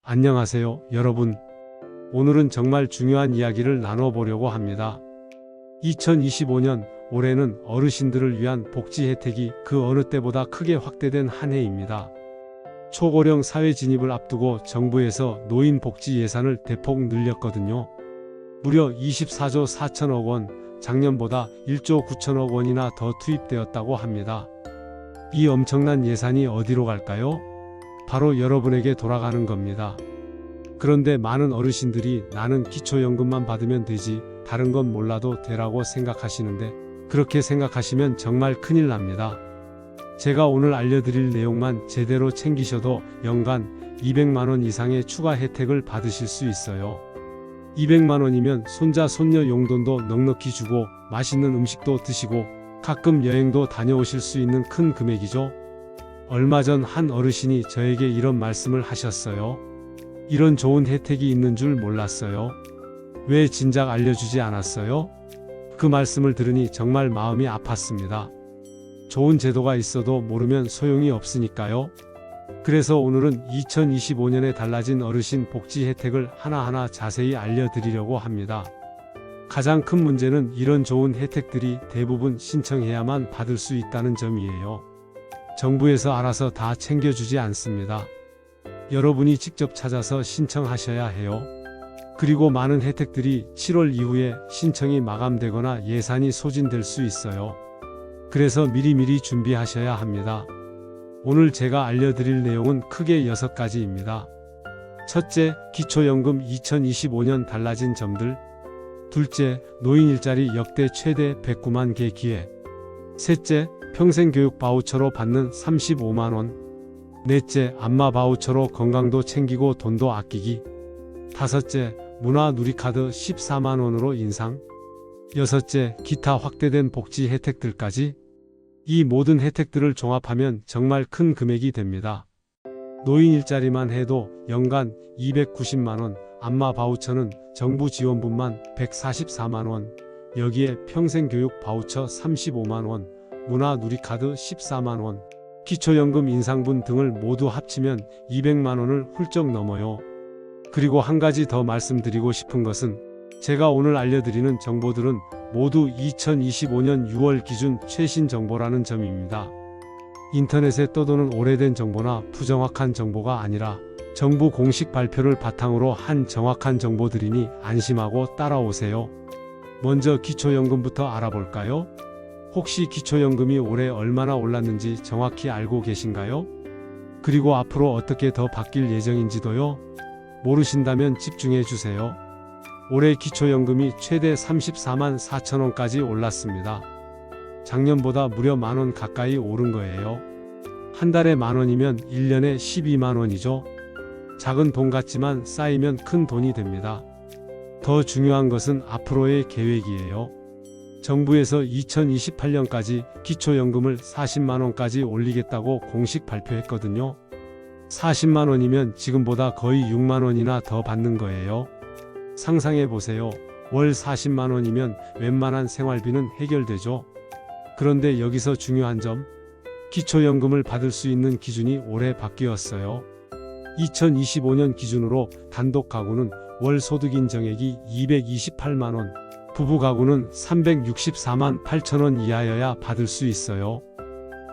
안녕하세요, 여러분. 오늘은 정말 중요한 이야기를 나눠보려고 합니다. 2025년, 올해는 어르신들을 위한 복지 혜택이 그 어느 때보다 크게 확대된 한 해입니다. 초고령 사회 진입을 앞두고 정부에서 노인 복지 예산을 대폭 늘렸거든요. 무려 24조 4천억 원, 작년보다 1조 9천억 원이나 더 투입되었다고 합니다. 이 엄청난 예산이 어디로 갈까요? 바로 여러분에게 돌아가는 겁니다. 그런데 많은 어르신들이 나는 기초연금만 받으면 되지, 다른 건 몰라도 되라고 생각하시는데, 그렇게 생각하시면 정말 큰일 납니다. 제가 오늘 알려드릴 내용만 제대로 챙기셔도 연간 200만원 이상의 추가 혜택을 받으실 수 있어요. 200만원이면 손자 손녀 용돈도 넉넉히 주고 맛있는 음식도 드시고 가끔 여행도 다녀오실 수 있는 큰 금액이죠. 얼마 전 한 어르신이 저에게 이런 말씀을 하셨어요. 이런 좋은 혜택이 있는 줄 몰랐어요. 왜 진작 알려주지 않았어요? 그 말씀을 들으니 정말 마음이 아팠습니다. 좋은 제도가 있어도 모르면 소용이 없으니까요. 그래서 오늘은 2025년에 달라진 어르신 복지 혜택을 하나하나 자세히 알려드리려고 합니다. 가장 큰 문제는 이런 좋은 혜택들이 대부분 신청해야만 받을 수 있다는 점이에요. 정부에서 알아서 다 챙겨주지 않습니다. 여러분이 직접 찾아서 신청하셔야 해요. 그리고 많은 혜택들이 7월 이후에 신청이 마감되거나 예산이 소진될 수 있어요. 그래서 미리미리 준비하셔야 합니다. 오늘 제가 알려드릴 내용은 크게 6가지입니다. 첫째, 기초연금 2025년 달라진 점들. 둘째, 노인 일자리 역대 최대 109만 개 기회. 셋째, 평생교육 바우처로 받는 35만원. 넷째, 안마 바우처로 건강도 챙기고 돈도 아끼기. 다섯째, 문화 누리카드 14만원으로 인상. 여섯째, 기타 확대된 복지 혜택들까지. 이 모든 혜택들을 종합하면 정말 큰 금액이 됩니다. 노인 일자리만 해도 연간 290만원, 안마 바우처는 정부 지원분만 144만원, 여기에 평생교육 바우처 35만원, 문화 누리카드 14만원, 기초연금 인상분 등을 모두 합치면 200만원을 훌쩍 넘어요. 그리고 한 가지 더 말씀드리고 싶은 것은 제가 오늘 알려드리는 정보들은 모두 2025년 6월 기준 최신 정보라는 점입니다. 인터넷에 떠도는 오래된 정보나 부정확한 정보가 아니라 정부 공식 발표를 바탕으로 한 정확한 정보들이니 안심하고 따라오세요. 먼저 기초연금부터 알아볼까요? 혹시 기초연금이 올해 얼마나 올랐는지 정확히 알고 계신가요? 그리고 앞으로 어떻게 더 바뀔 예정인지도요? 모르신다면 집중해 주세요. 올해 기초연금이 최대 34만 4천원까지 올랐습니다. 작년보다 무려 만원 가까이 오른 거예요. 한 달에 만원이면 1년에 12만원이죠. 작은 돈 같지만 쌓이면 큰 돈이 됩니다. 더 중요한 것은 앞으로의 계획이에요. 정부에서 2028년까지 기초연금을 40만원까지 올리겠다고 공식 발표했거든요. 40만원이면 지금보다 거의 6만원이나 더 받는 거예요. 상상해보세요. 월 40만원이면 웬만한 생활비는 해결되죠. 그런데 여기서 중요한 점, 기초연금을 받을 수 있는 기준이 올해 바뀌었어요. 2025년 기준으로 단독 가구는 월 소득 인정액이 228만원, 부부 가구는 364만 8천원 이하여야 받을 수 있어요.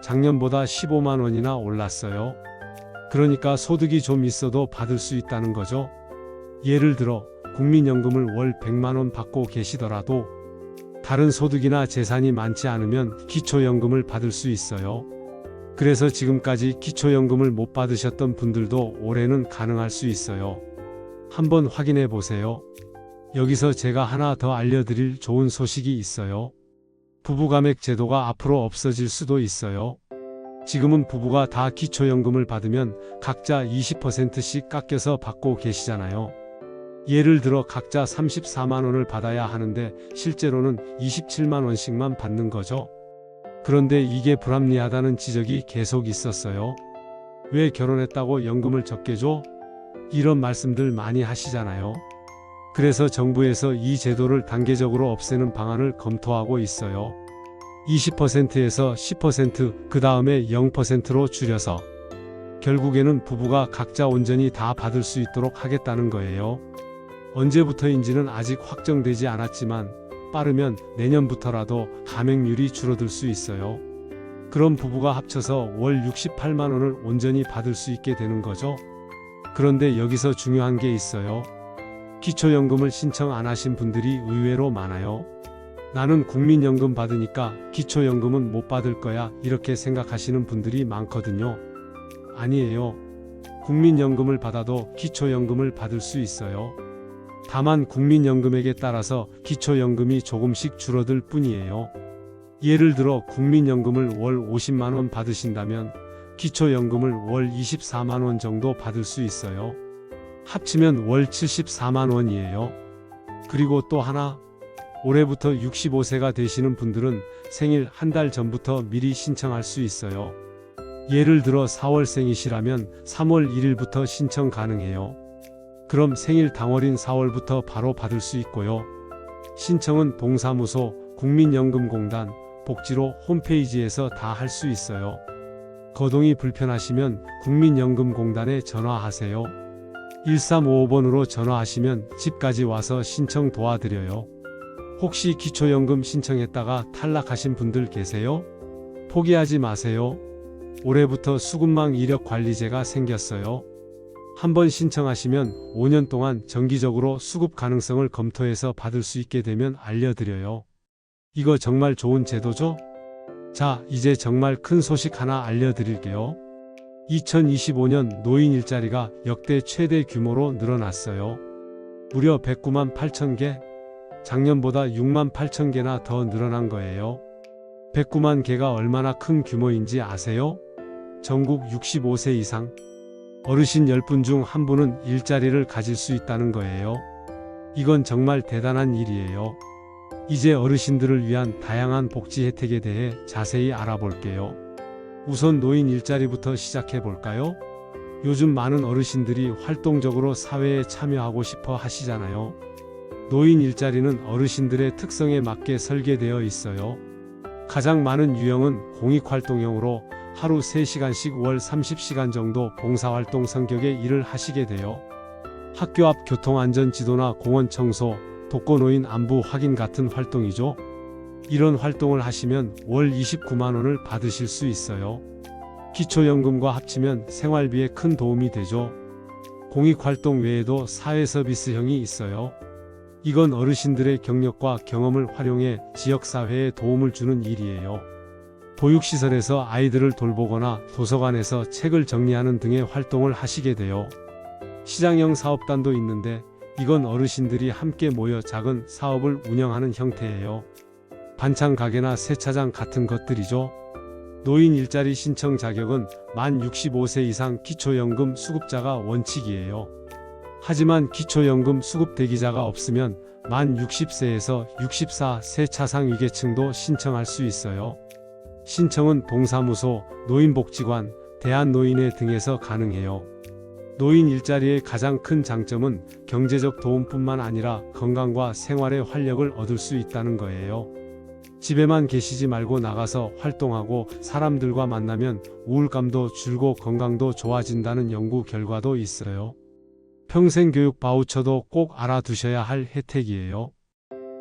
작년보다 15만원이나 올랐어요. 그러니까 소득이 좀 있어도 받을 수 있다는 거죠. 예를 들어 국민연금을 월 100만원 받고 계시더라도 다른 소득이나 재산이 많지 않으면 기초연금을 받을 수 있어요. 그래서 지금까지 기초연금을 못 받으셨던 분들도 올해는 가능할 수 있어요. 한번 확인해 보세요. 여기서 제가 하나 더 알려드릴 좋은 소식이 있어요. 부부감액 제도가 앞으로 없어질 수도 있어요. 지금은 부부가 다 기초연금을 받으면 각자 20%씩 깎여서 받고 계시잖아요. 예를 들어 각자 34만원을 받아야 하는데 실제로는 27만원씩만 받는 거죠. 그런데 이게 불합리하다는 지적이 계속 있었어요. 왜 결혼했다고 연금을 적게 줘? 이런 말씀들 많이 하시잖아요. 그래서 정부에서 이 제도를 단계적으로 없애는 방안을 검토하고 있어요. 20%에서 10%, 그 다음에 0%로 줄여서 결국에는 부부가 각자 온전히 다 받을 수 있도록 하겠다는 거예요. 언제부터인지는 아직 확정되지 않았지만 빠르면 내년부터라도 가맹률이 줄어들 수 있어요. 그럼 부부가 합쳐서 월 68만 원을 온전히 받을 수 있게 되는 거죠. 그런데 여기서 중요한 게 있어요. 기초연금을 신청 안 하신 분들이 의외로 많아요. 나는 국민연금 받으니까 기초연금은 못 받을 거야, 이렇게 생각하시는 분들이 많거든요. 아니에요. 국민연금을 받아도 기초연금을 받을 수 있어요. 다만 국민연금액에 따라서 기초연금이 조금씩 줄어들 뿐이에요. 예를 들어 국민연금을 월 50만 원 받으신다면 기초연금을 월 24만 원 정도 받을 수 있어요. 합치면 월 74만 원이에요. 그리고 또 하나, 올해부터 65세가 되시는 분들은 생일 한 달 전부터 미리 신청할 수 있어요. 예를 들어 4월생이시라면 3월 1일부터 신청 가능해요. 그럼 생일 당월인 4월부터 바로 받을 수 있고요. 신청은 동사무소, 국민연금공단, 복지로 홈페이지에서 다 할 수 있어요. 거동이 불편하시면 국민연금공단에 전화하세요. 1355번으로 전화하시면 집까지 와서 신청 도와드려요. 혹시 기초연금 신청했다가 탈락하신 분들 계세요? 포기하지 마세요. 올해부터 수급망 이력관리제가 생겼어요. 한번 신청하시면 5년 동안 정기적으로 수급 가능성을 검토해서 받을 수 있게 되면 알려드려요. 이거 정말 좋은 제도죠? 자, 이제 정말 큰 소식 하나 알려드릴게요. 2025년 노인 일자리가 역대 최대 규모로 늘어났어요. 무려 109만 8천 개, 작년보다 6만 8천 개나 더 늘어난 거예요. 109만 개가 얼마나 큰 규모인지 아세요? 전국 65세 이상 어르신 10분 중 1분은 일자리를 가질 수 있다는 거예요. 이건 정말 대단한 일이에요. 이제 어르신들을 위한 다양한 복지 혜택에 대해 자세히 알아볼게요. 우선 노인 일자리부터 시작해 볼까요? 요즘 많은 어르신들이 활동적으로 사회에 참여하고 싶어 하시잖아요. 노인 일자리는 어르신들의 특성에 맞게 설계되어 있어요. 가장 많은 유형은 공익활동형으로 하루 3시간씩 월 30시간 정도 봉사활동 성격의 일을 하시게 돼요. 학교 앞 교통안전지도나 공원 청소, 독거노인 안부 확인 같은 활동이죠. 이런 활동을 하시면 월 29만 원을 받으실 수 있어요. 기초연금과 합치면 생활비에 큰 도움이 되죠. 공익활동 외에도 사회서비스형이 있어요. 이건 어르신들의 경력과 경험을 활용해 지역사회에 도움을 주는 일이에요. 보육시설에서 아이들을 돌보거나 도서관에서 책을 정리하는 등의 활동을 하시게 돼요. 시장형 사업단도 있는데 이건 어르신들이 함께 모여 작은 사업을 운영하는 형태예요. 반찬 가게나 세차장 같은 것들이죠. 노인 일자리 신청 자격은 만 65세 이상 기초연금 수급자가 원칙이에요. 하지만 기초연금 수급 대기자가 없으면 만 60세에서 64 세차상 위계층도 신청할 수 있어요. 신청은 동사무소, 노인복지관, 대한노인회 등에서 가능해요. 노인 일자리의 가장 큰 장점은 경제적 도움뿐만 아니라 건강과 생활의 활력을 얻을 수 있다는 거예요. 집에만 계시지 말고 나가서 활동하고 사람들과 만나면 우울감도 줄고 건강도 좋아진다는 연구 결과도 있어요. 평생교육 바우처도 꼭 알아두셔야 할 혜택이에요.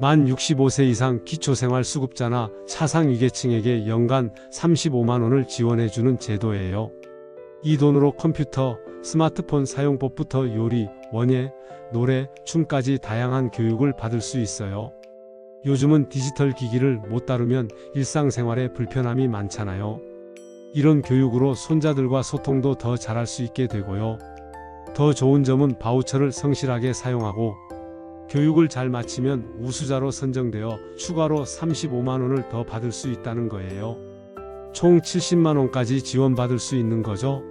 만 65세 이상 기초생활수급자나 차상위계층에게 연간 35만 원을 지원해주는 제도예요. 이 돈으로 컴퓨터, 스마트폰 사용법부터 요리, 원예, 노래, 춤까지 다양한 교육을 받을 수 있어요. 요즘은 디지털 기기를 못 다루면 일상생활에 불편함이 많잖아요. 이런 교육으로 손자들과 소통도 더 잘할 수 있게 되고요. 더 좋은 점은 바우처를 성실하게 사용하고 교육을 잘 마치면 우수자로 선정되어 추가로 35만 원을 더 받을 수 있다는 거예요. 총 70만 원까지 지원받을 수 있는 거죠.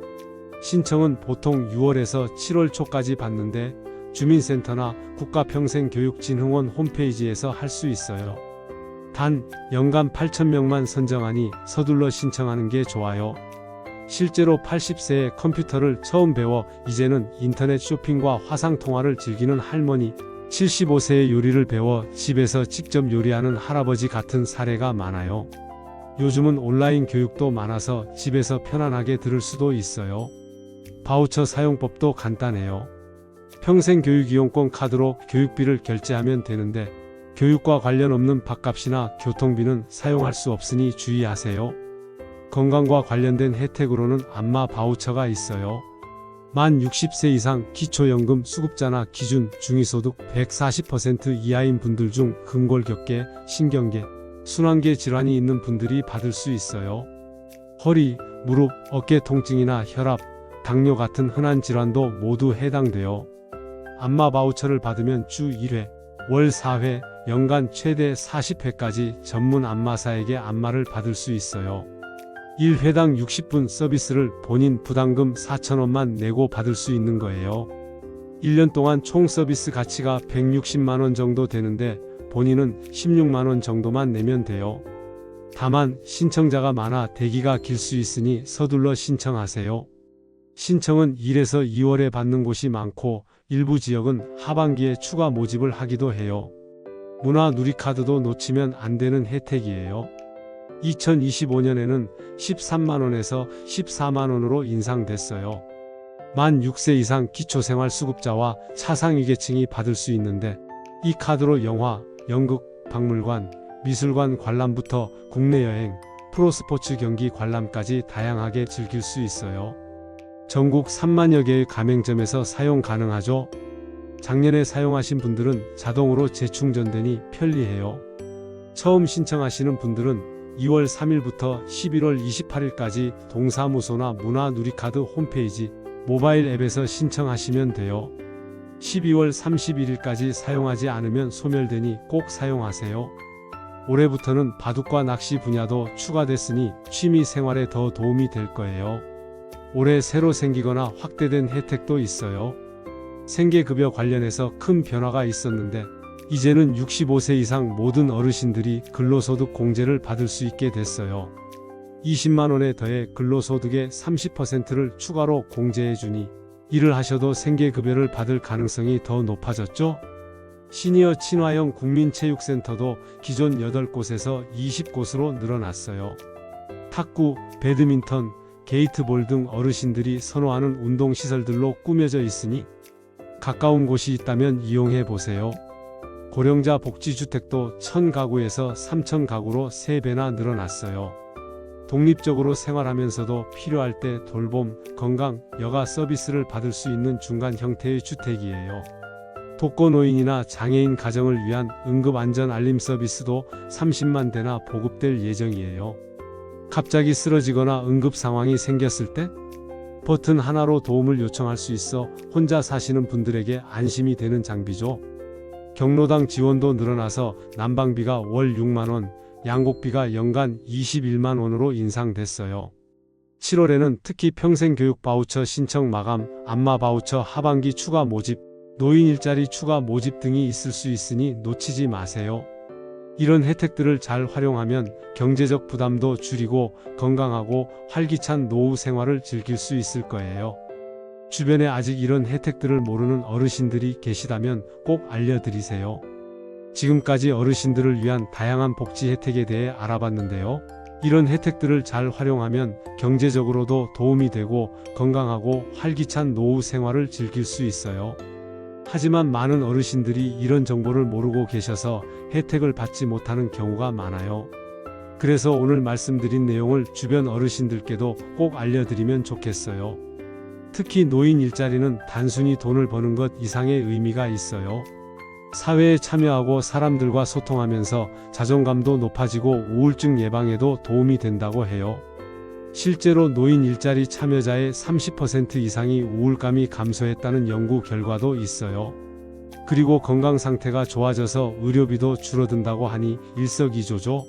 신청은 보통 6월에서 7월 초까지 받는데 주민센터나 국가평생교육진흥원 홈페이지에서 할 수 있어요. 단 연간 8,000명만 선정하니 서둘러 신청하는 게 좋아요. 실제로 80세에 컴퓨터를 처음 배워 이제는 인터넷 쇼핑과 화상통화를 즐기는 할머니, 75세에 요리를 배워 집에서 직접 요리하는 할아버지 같은 사례가 많아요. 요즘은 온라인 교육도 많아서 집에서 편안하게 들을 수도 있어요. 바우처 사용법도 간단해요. 평생 교육이용권 카드로 교육비를 결제하면 되는데 교육과 관련 없는 밥값이나 교통비는 사용할 수 없으니 주의하세요. 건강과 관련된 혜택으로는 안마 바우처가 있어요. 만 60세 이상 기초연금 수급자나 기준 중위소득 140% 이하인 분들 중 근골격계, 신경계, 순환계 질환이 있는 분들이 받을 수 있어요. 허리, 무릎, 어깨 통증이나 혈압, 당뇨 같은 흔한 질환도 모두 해당돼요. 안마 바우처를 받으면 주 1회, 월 4회, 연간 최대 40회까지 전문 안마사에게 안마를 받을 수 있어요. 1회당 60분 서비스를 본인 부담금 4,000원만 내고 받을 수 있는 거예요. 1년 동안 총 서비스 가치가 160만원 정도 되는데 본인은 16만원 정도만 내면 돼요. 다만 신청자가 많아 대기가 길 수 있으니 서둘러 신청하세요. 신청은 1에서 2월에 받는 곳이 많고 일부 지역은 하반기에 추가 모집을 하기도 해요. 문화누리카드도 놓치면 안 되는 혜택이에요. 2025년에는 13만원에서 14만원으로 인상됐어요. 만 6세 이상 기초생활수급자와 차상위계층이 받을 수 있는데 이 카드로 영화, 연극, 박물관, 미술관 관람부터 국내 여행, 프로스포츠 경기 관람까지 다양하게 즐길 수 있어요. 전국 3만여 개의 가맹점에서 사용 가능하죠. 작년에 사용하신 분들은 자동으로 재충전되니 편리해요. 처음 신청하시는 분들은 2월 3일부터 11월 28일까지 동사무소나 문화누리카드 홈페이지, 모바일 앱에서 신청하시면 돼요. 12월 31일까지 사용하지 않으면 소멸되니 꼭 사용하세요. 올해부터는 바둑과 낚시 분야도 추가됐으니 취미 생활에 더 도움이 될 거예요. 올해 새로 생기거나 확대된 혜택도 있어요. 생계급여 관련해서 큰 변화가 있었는데 이제는 65세 이상 모든 어르신들이 근로소득 공제를 받을 수 있게 됐어요. 20만원에 더해 근로소득의 30%를 추가로 공제해주니 일을 하셔도 생계급여를 받을 가능성이 더 높아졌죠? 시니어 친화형 국민체육센터도 기존 8곳에서 20곳으로 늘어났어요. 탁구, 배드민턴, 게이트볼 등 어르신들이 선호하는 운동시설들로 꾸며져 있으니 가까운 곳이 있다면 이용해 보세요. 고령자 복지주택도 1000가구에서 3000가구로 3배나 늘어났어요. 독립적으로 생활하면서도 필요할 때 돌봄, 건강, 여가 서비스를 받을 수 있는 중간 형태의 주택이에요. 독거노인이나 장애인 가정을 위한 응급안전 알림 서비스도 30만 대나 보급될 예정이에요. 갑자기 쓰러지거나 응급 상황이 생겼을 때 버튼 하나로 도움을 요청할 수 있어 혼자 사시는 분들에게 안심이 되는 장비죠. 경로당 지원도 늘어나서 난방비가 월 6만원, 양곡비가 연간 21만원으로 인상됐어요. 7월에는 특히 평생교육 바우처 신청 마감, 안마 바우처 하반기 추가 모집, 노인 일자리 추가 모집 등이 있을 수 있으니 놓치지 마세요. 이런 혜택들을 잘 활용하면 경제적 부담도 줄이고 건강하고 활기찬 노후 생활을 즐길 수 있을 거예요. 주변에 아직 이런 혜택들을 모르는 어르신들이 계시다면 꼭 알려드리세요. 지금까지 어르신들을 위한 다양한 복지 혜택에 대해 알아봤는데요. 이런 혜택들을 잘 활용하면 경제적으로도 도움이 되고 건강하고 활기찬 노후 생활을 즐길 수 있어요. 하지만 많은 어르신들이 이런 정보를 모르고 계셔서 혜택을 받지 못하는 경우가 많아요. 그래서 오늘 말씀드린 내용을 주변 어르신들께도 꼭 알려드리면 좋겠어요. 특히 노인 일자리는 단순히 돈을 버는 것 이상의 의미가 있어요. 사회에 참여하고 사람들과 소통하면서 자존감도 높아지고 우울증 예방에도 도움이 된다고 해요. 실제로 노인 일자리 참여자의 30% 이상이 우울감이 감소했다는 연구 결과도 있어요. 그리고 건강 상태가 좋아져서 의료비도 줄어든다고 하니 일석이조죠.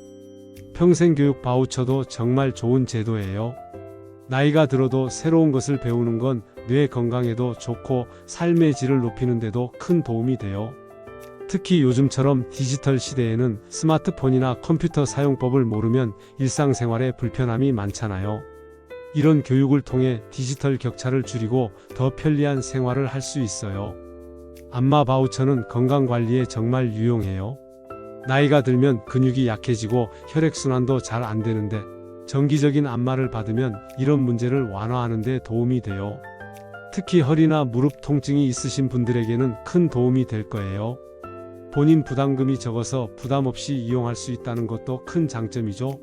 평생교육 바우처도 정말 좋은 제도예요. 나이가 들어도 새로운 것을 배우는 건 뇌 건강에도 좋고 삶의 질을 높이는 데도 큰 도움이 돼요. 특히 요즘처럼 디지털 시대에는 스마트폰이나 컴퓨터 사용법을 모르면 일상생활에 불편함이 많잖아요. 이런 교육을 통해 디지털 격차를 줄이고 더 편리한 생활을 할 수 있어요. 안마 바우처는 건강관리에 정말 유용해요. 나이가 들면 근육이 약해지고 혈액순환도 잘 안 되는데 정기적인 안마를 받으면 이런 문제를 완화하는 데 도움이 돼요. 특히 허리나 무릎 통증이 있으신 분들에게는 큰 도움이 될 거예요. 본인 부담금이 적어서 부담 없이 이용할 수 있다는 것도 큰 장점이죠.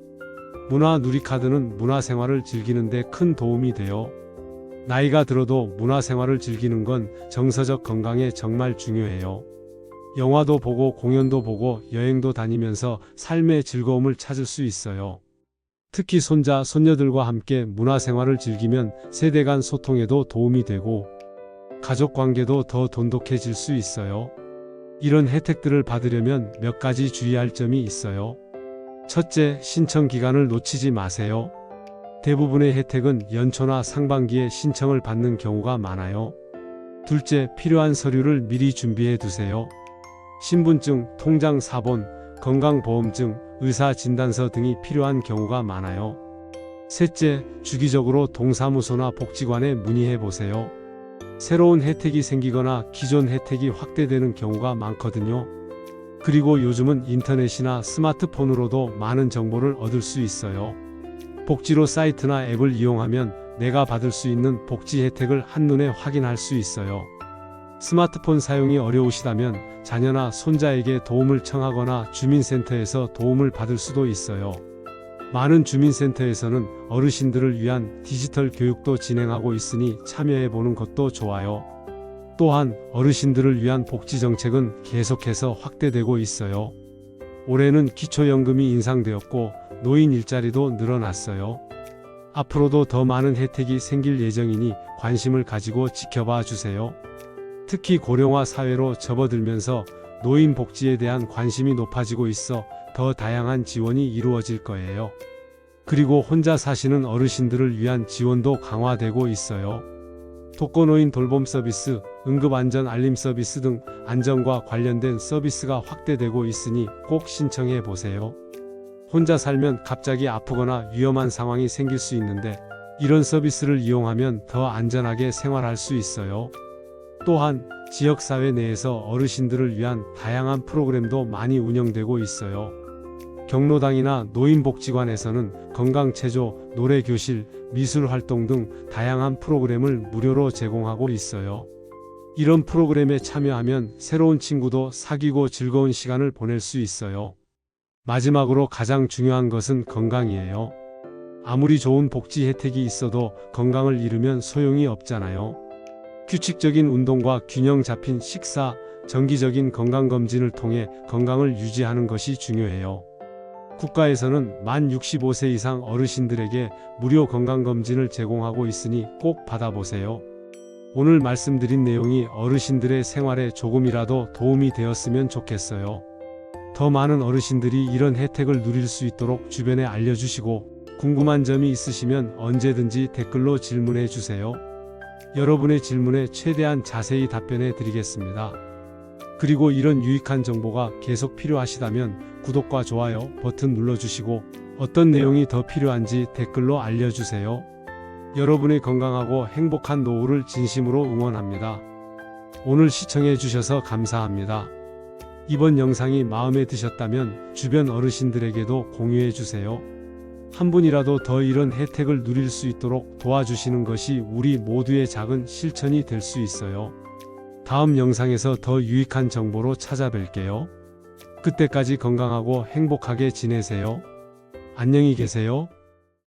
문화 누리카드는 문화생활을 즐기는 데 큰 도움이 돼요. 나이가 들어도 문화생활을 즐기는 건 정서적 건강에 정말 중요해요. 영화도 보고 공연도 보고 여행도 다니면서 삶의 즐거움을 찾을 수 있어요. 특히 손자, 손녀들과 함께 문화생활을 즐기면 세대 간 소통에도 도움이 되고 가족 관계도 더 돈독해질 수 있어요. 이런 혜택들을 받으려면 몇 가지 주의할 점이 있어요. 첫째, 신청 기간을 놓치지 마세요. 대부분의 혜택은 연초나 상반기에 신청을 받는 경우가 많아요. 둘째, 필요한 서류를 미리 준비해 두세요. 신분증, 통장 사본, 건강보험증, 의사진단서 등이 필요한 경우가 많아요. 셋째, 주기적으로 동사무소나 복지관에 문의해 보세요. 새로운 혜택이 생기거나 기존 혜택이 확대되는 경우가 많거든요. 그리고 요즘은 인터넷이나 스마트폰으로도 많은 정보를 얻을 수 있어요. 복지로 사이트나 앱을 이용하면 내가 받을 수 있는 복지 혜택을 한눈에 확인할 수 있어요. 스마트폰 사용이 어려우시다면 자녀나 손자에게 도움을 청하거나 주민센터에서 도움을 받을 수도 있어요. 많은 주민센터에서는 어르신들을 위한 디지털 교육도 진행하고 있으니 참여해보는 것도 좋아요. 또한 어르신들을 위한 복지 정책은 계속해서 확대되고 있어요. 올해는 기초연금이 인상되었고 노인 일자리도 늘어났어요. 앞으로도 더 많은 혜택이 생길 예정이니 관심을 가지고 지켜봐 주세요. 특히 고령화 사회로 접어들면서 노인 복지에 대한 관심이 높아지고 있어 더 다양한 지원이 이루어질 거예요. 그리고 혼자 사시는 어르신들을 위한 지원도 강화되고 있어요. 독거노인 돌봄 서비스, 응급안전 알림 서비스 등 안전과 관련된 서비스가 확대되고 있으니 꼭 신청해 보세요. 혼자 살면 갑자기 아프거나 위험한 상황이 생길 수 있는데 이런 서비스를 이용하면 더 안전하게 생활할 수 있어요. 또한 지역사회 내에서 어르신들을 위한 다양한 프로그램도 많이 운영되고 있어요. 경로당이나 노인복지관에서는 건강체조, 노래교실, 미술활동 등 다양한 프로그램을 무료로 제공하고 있어요. 이런 프로그램에 참여하면 새로운 친구도 사귀고 즐거운 시간을 보낼 수 있어요. 마지막으로 가장 중요한 것은 건강이에요. 아무리 좋은 복지 혜택이 있어도 건강을 잃으면 소용이 없잖아요. 규칙적인 운동과 균형 잡힌 식사, 정기적인 건강검진을 통해 건강을 유지하는 것이 중요해요. 국가에서는 만 65세 이상 어르신들에게 무료 건강검진을 제공하고 있으니 꼭 받아보세요. 오늘 말씀드린 내용이 어르신들의 생활에 조금이라도 도움이 되었으면 좋겠어요. 더 많은 어르신들이 이런 혜택을 누릴 수 있도록 주변에 알려주시고 궁금한 점이 있으시면 언제든지 댓글로 질문해 주세요. 여러분의 질문에 최대한 자세히 답변해 드리겠습니다. 그리고 이런 유익한 정보가 계속 필요하시다면 구독과 좋아요 버튼 눌러주시고 어떤 내용이 더 필요한지 댓글로 알려주세요. 여러분의 건강하고 행복한 노후를 진심으로 응원합니다. 오늘 시청해 주셔서 감사합니다. 이번 영상이 마음에 드셨다면 주변 어르신들에게도 공유해 주세요. 한 분이라도 더 이런 혜택을 누릴 수 있도록 도와주시는 것이 우리 모두의 작은 실천이 될 수 있어요. 다음 영상에서 더 유익한 정보로 찾아뵐게요. 그때까지 건강하고 행복하게 지내세요. 안녕히 계세요.